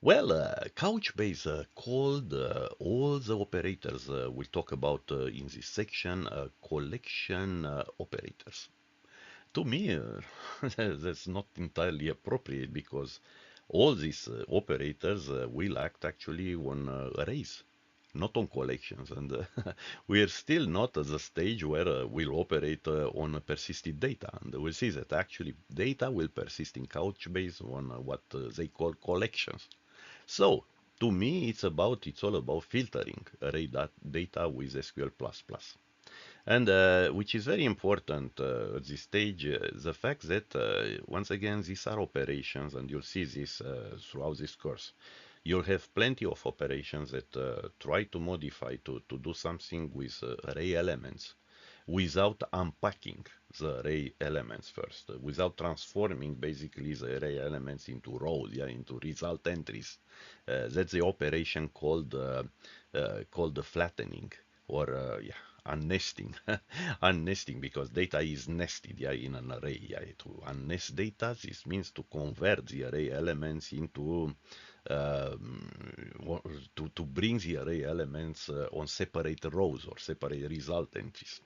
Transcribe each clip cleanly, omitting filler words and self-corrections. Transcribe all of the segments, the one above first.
Couchbase called all the operators we'll talk about in this section collection operators. To me, that's not entirely appropriate because all these operators will act actually on arrays, not on collections. And we are still not at the stage where we'll operate on persisted data. And we'll see that actually data will persist in Couchbase on what they call collections. So to me, it's all about filtering array data with SQL++. And which is very important at this stage, the fact that once again these are operations, and you'll see this throughout this course. You'll have plenty of operations that try to modify to do something with array elements without unpacking the array elements first, without transforming basically the array elements into rows, yeah, into result entries. That's the operation called the flattening or yeah, unnesting. Unnesting because data is nested, yeah, in an array. Yeah, to unnest data, this means to convert the array elements into to bring the array elements on separate rows or separate result entries.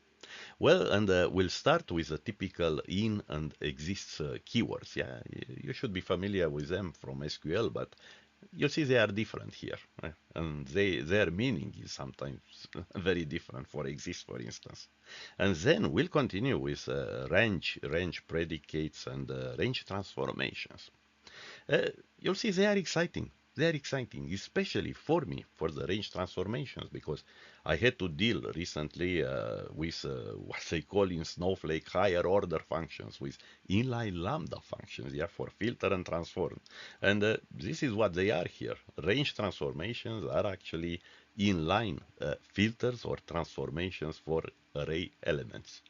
Well, and we'll start with the typical in and exists keywords. Yeah, you should be familiar with them from SQL, but you see they are different here, and their meaning is sometimes very different for exist, for instance. And then we'll continue with range predicates and range transformations. You'll see they are exciting. They are exciting, especially for me, for the range transformations, because I had to deal recently with what they call in Snowflake higher order functions, with inline lambda functions, yeah, for filter and transform. And this is what they are here. Range transformations are actually inline filters or transformations for array elements.